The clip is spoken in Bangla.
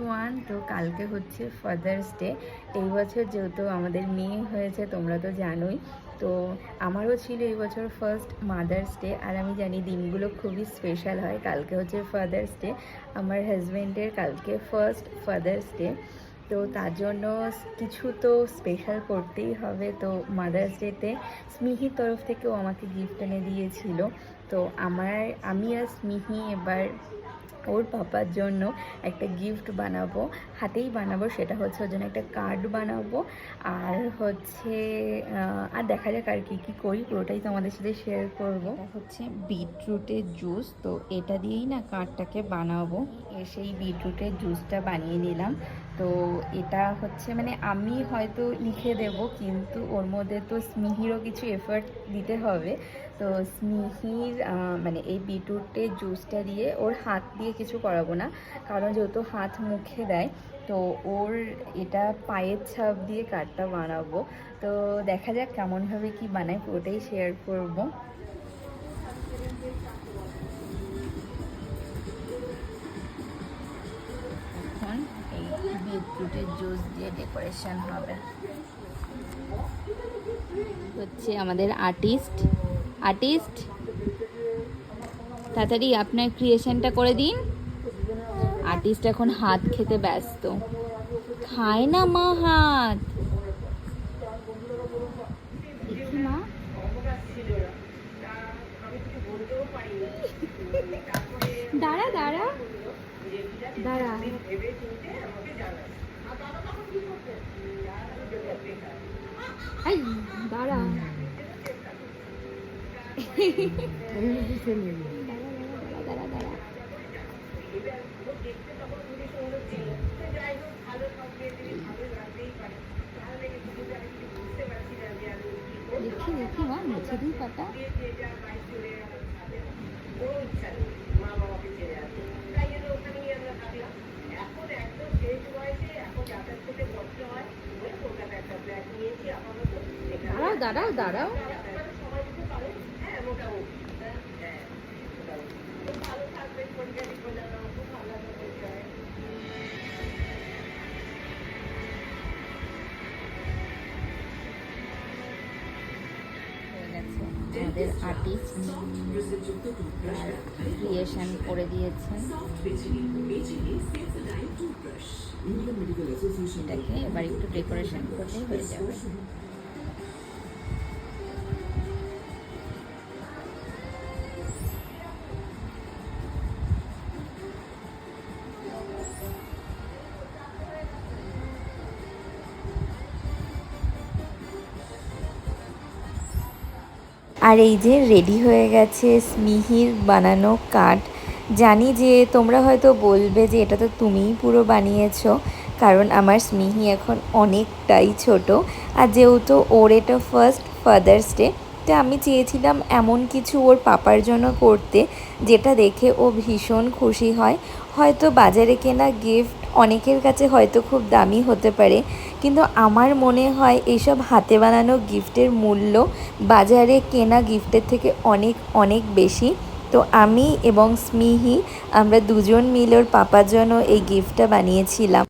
এভরিওয়ান। তো কালকে হচ্ছে ফাদার্স ডে। এই বছর যেহেতু আমাদের মেয়ে হয়েছে তোমরা তো জানোই, তো আমারও ছিল এই বছর ফার্স্ট মাদার্স ডে। আর আমি জানি দিনগুলো খুবই স্পেশাল হয়। কালকে হচ্ছে ফাদার্স ডে, আমার হাজব্যান্ডের কালকে ফার্স্ট ফাদার্স ডে। তো তার জন্য কিছু তো স্পেশাল করতেই হবে। তো মাদার্স ডেতে স্মিহির তরফ থেকেও আমাকে গিফট এনে দিয়েছিল। তো আমি আর স্মিহি এবার ওর পাপার জন্য একটা গিফট বানাবো, হাতেই বানাবো। সেটা হচ্ছে ওর জন্য একটা কার্ড বানাবো। আর হচ্ছে আর দেখা যাক আর কি করি, পুরোটাই তো আমাদের সাথে শেয়ার করবো। হচ্ছে বিটরুটের জুস, তো এটা দিয়েই না কার্ডটাকে বানাবো। সেই বিটরুটের জুসটা বানিয়ে নিলাম। তো এটা হচ্ছে মানে আমি হয়তো লিখে দেব, কিন্তু ওর মধ্যে তো স্মিহিরও কিছু এফার্ট দিতে হবে। তো স্মিহির মানে এই বিটরুটের জুসটা দিয়ে ওর হাত দিয়ে কিছু করাবো না, কারণ যেহেতু হাত মুখে দেয়। তো ওর এটা পায়ের ছাপ দিয়ে কার্ডটা বানাবো। তো দেখা যাক কেমনভাবে কি বানাই, পুরোটাই শেয়ার করবো। এখন এই বিটরুটের জুস দিয়ে ডেকোরেশন হবে। হচ্ছে আমাদের আর্টিস্ট তাড়াতাড়ি আপনার ক্রিয়েশনটা করে দিন। আর্টিস্ট এখন হাত খেতে ব্যস্ত। খায় না মা হাত, দেখি মা। দাঁড়া দাঁড়া দাঁড়া, এই দাঁড়া। দেখি মা, মুছে দিই পাতা। দাঁড়াও দাঁড়াও। আমাদের আর্টিস্ট ক্রিয়েশন করে দিয়েছেন। এটাকে এবার একটু ডেকোরেশন করলেই হয়ে যাবে। আর এই যে রেডি হয়ে গেছে স্মিহির বানানো কার্ড। জানি যে তোমরা হয়তো বলবে যে এটা তো তুমিই পুরো বানিয়েছো, কারণ আমার স্মিহি এখন অনেকটাই ছোট। আর যেহেতু ওর এটা ফার্স্ট ফাদার্স ডে, তো আমি চেয়েছিলাম এমন কিছু ওর পাপার জন্য করতে যেটা দেখে ও ভীষণ খুশি হয়। হয়তো বাজারে কেনা গিফট অনেকের কাছে হয়তো খুব দামি হতে পারে, কিন্তু আমার মনে হয় এইসব হাতে বানানো গিফটের মূল্য বাজারে কেনা গিফটের থেকে অনেক অনেক বেশি। তো আমি এবং স্মিহি আমরা দুজন মিলে ওর পাপার জন্য এই গিফটটা বানিয়েছিলাম।